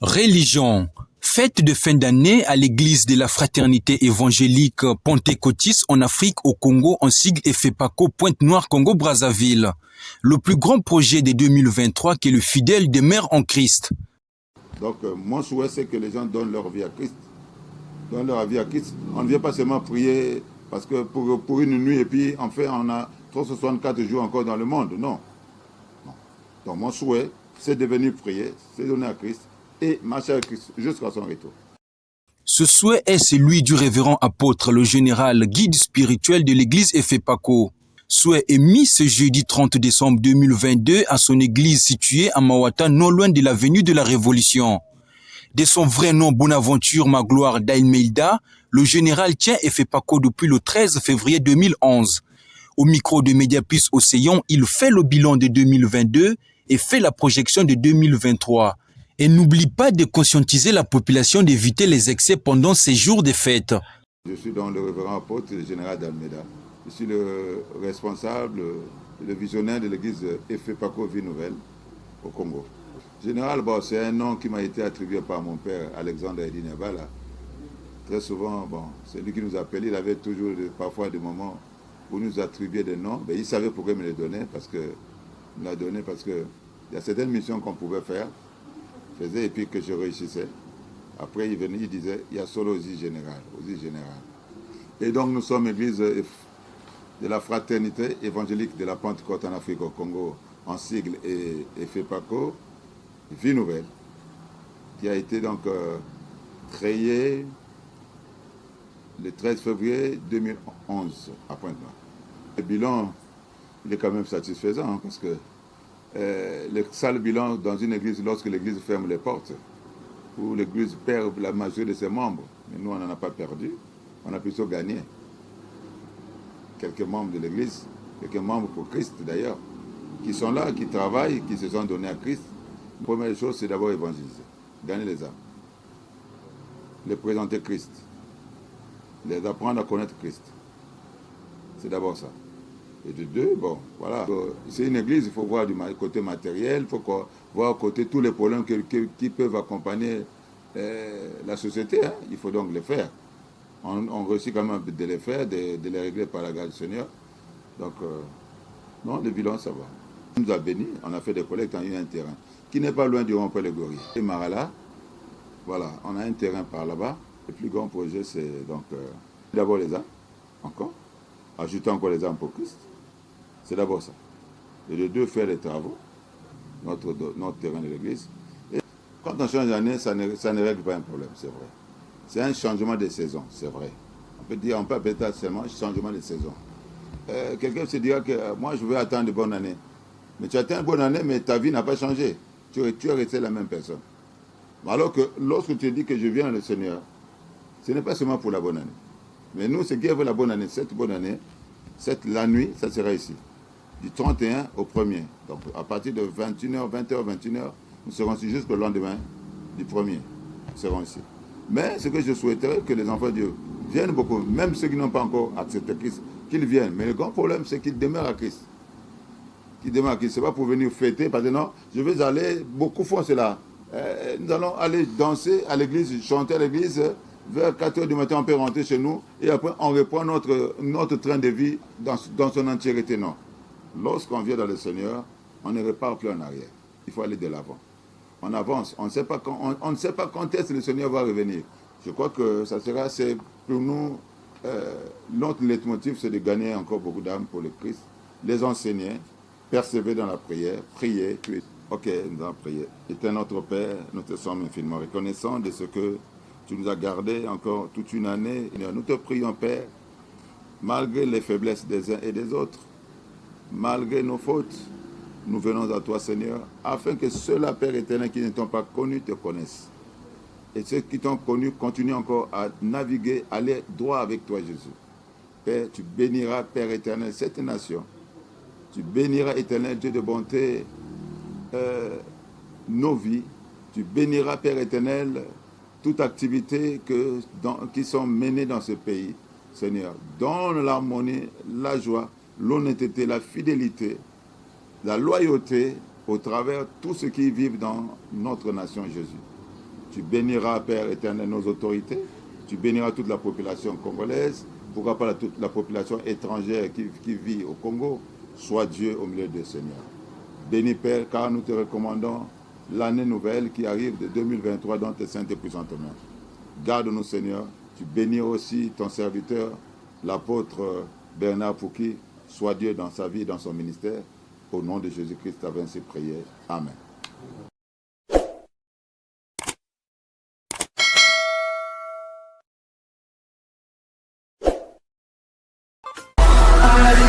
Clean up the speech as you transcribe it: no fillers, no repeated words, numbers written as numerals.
Religion. Fête de fin d'année à l'église de la fraternité évangélique Pentecôtiste en Afrique, au Congo, en sigle FEPACO, Pointe-Noire, Congo-Brazzaville. Le plus grand projet de 2023 qui est le fidèle demeure en Christ. Donc, mon souhait, c'est que les gens donnent leur vie à Christ. Donnent leur vie à Christ. On ne vient pas seulement prier parce que pour une nuit et puis, en fait, on a 364 jours encore dans le monde. Non. Donc, mon souhait, c'est de venir prier, c'est donner à Christ et marcher avec Christ jusqu'à son retour. Ce souhait est celui du révérend apôtre, le général guide spirituel de l'église FEPACO. Souhait émis ce jeudi 30 décembre 2022 à son église située à Mawata, non loin de l'avenue de la Révolution. De son vrai nom Bonaventure Magloire Dailmeida, le général tient FEPACO depuis le 13 février 2011. Au micro de Mediaplus Océan, il fait le bilan de 2022 et fait la projection de 2023. Et n'oublie pas de conscientiser la population d'éviter les excès pendant ces jours de fête. Je suis donc le révérend apôtre, le général d'Almeida. Je suis le responsable, le visionnaire de l'église FEPACO Vie Nouvelle au Congo. Général, bon, c'est un nom qui m'a été attribué par mon père, Alexandre Eddy Nebala. Très souvent, bon, c'est lui qui nous appelait. Il avait toujours parfois des moments où nous attribuait des noms. Mais il savait pourquoi il me les donnait, parce que il me l'a donné parce qu'il y a certaines missions qu'on pouvait faire, faisait et puis que je réussissais. Après, il venait, il disait, il y a solo Osi général. Et donc, nous sommes l'église de la fraternité évangélique de la Pentecôte en Afrique au Congo, en sigle et FEPACO, Vie Nouvelle, qui a été donc créée le 13 février 2011 à Pointe-Noire. Le bilan, il est quand même satisfaisant, hein, parce que le sale bilan dans une église, lorsque l'église ferme les portes, où l'église perd la majorité de ses membres, mais nous on n'en a pas perdu, on a plutôt gagné. Quelques membres de l'église, quelques membres pour Christ d'ailleurs, qui sont là, qui travaillent, qui se sont donnés à Christ. La première chose, c'est d'abord évangéliser, gagner les âmes, les présenter Christ, les apprendre à connaître Christ. C'est d'abord ça. Et de deux, bon, voilà. C'est une église, il faut voir du côté matériel, il faut voir côté tous les problèmes qui peuvent accompagner la société. Hein. Il faut donc les faire. On réussit quand même de les faire, de les régler par la grâce du Seigneur. Donc, non, le bilan, ça va. On nous a bénis, on a fait des collectes, on a eu un terrain qui n'est pas loin du rond-point Les Gorilles. Et Marala, voilà, on a un terrain par là-bas. Le plus grand projet, c'est donc d'abord les âmes, encore, ajouter encore les âmes pour Christ. C'est d'abord ça. Et de deux, faire les travaux, notre terrain de l'église. Et quand on change d'année, ça ne règle pas un problème, c'est vrai. C'est un changement de saison, c'est vrai. On peut appeler ça seulement changement de saison. Quelqu'un se dira que moi, je veux attendre de bonnes années. Mais tu attends une bonne année, mais ta vie n'a pas changé. Tu es resté la même personne. Alors que lorsque tu dis que je viens le Seigneur, ce n'est pas seulement pour la bonne année. Mais nous, ce qui veut la bonne année, cette bonne année, la nuit, ça sera ici. Du 31 au 1er. Donc à partir de 21h, 20h, 21h, nous serons ici jusqu'au lendemain du 1er. Nous serons ici. Mais ce que je souhaiterais, que les enfants de Dieu viennent beaucoup, même ceux qui n'ont pas encore accepté Christ, qu'ils viennent. Mais le grand problème, c'est qu'ils demeurent à Christ. Qu'ils demeurent à Christ. Ce n'est pas pour venir fêter, parce que non, je vais aller, beaucoup font cela. Nous allons aller danser à l'église, chanter à l'église. Vers 4h du matin, on peut rentrer chez nous et après, on reprend notre train de vie dans son entièreté. Non. Lorsqu'on vient dans le Seigneur, on ne repart plus en arrière. Il faut aller de l'avant. On avance. On ne sait pas quand est-ce que le Seigneur va revenir. Je crois que ça sera, c'est pour nous, notre leitmotiv, c'est de gagner encore beaucoup d'âmes pour le Christ, les enseigner, persévérer dans la prière, prier, puis, ok, nous allons prier. Éternel notre Père, nous te sommes infiniment reconnaissants de ce que tu nous as gardés encore toute une année. Nous te prions, Père, malgré les faiblesses des uns et des autres, malgré nos fautes, nous venons à toi, Seigneur, afin que ceux-là, Père éternel, qui ne t'ont pas connu, te connaissent. Et ceux qui t'ont connu continuent encore à naviguer, aller droit avec toi, Jésus. Père, tu béniras, Père éternel, cette nation. Tu béniras, éternel, Dieu de bonté, nos vies. Tu béniras, Père éternel, toute activité qui sont menées dans ce pays, Seigneur. Donne l'harmonie, la joie, l'honnêteté, la fidélité, la loyauté au travers de tous ceux qui vivent dans notre nation, Jésus. Tu béniras, Père éternel, nos autorités. Tu béniras toute la population congolaise. Pourquoi pas toute la population étrangère qui vit au Congo. Sois Dieu au milieu des seigneurs. Bénis, Père, car nous te recommandons l'année nouvelle qui arrive de 2023 dans tes saintes et puissantes mains. Garde-nous, Seigneur. Tu bénis aussi ton serviteur, l'apôtre Bernard Fouki. Sois Dieu dans sa vie et dans son ministère. Au nom de Jésus-Christ, avec ainsi prié. Amen. I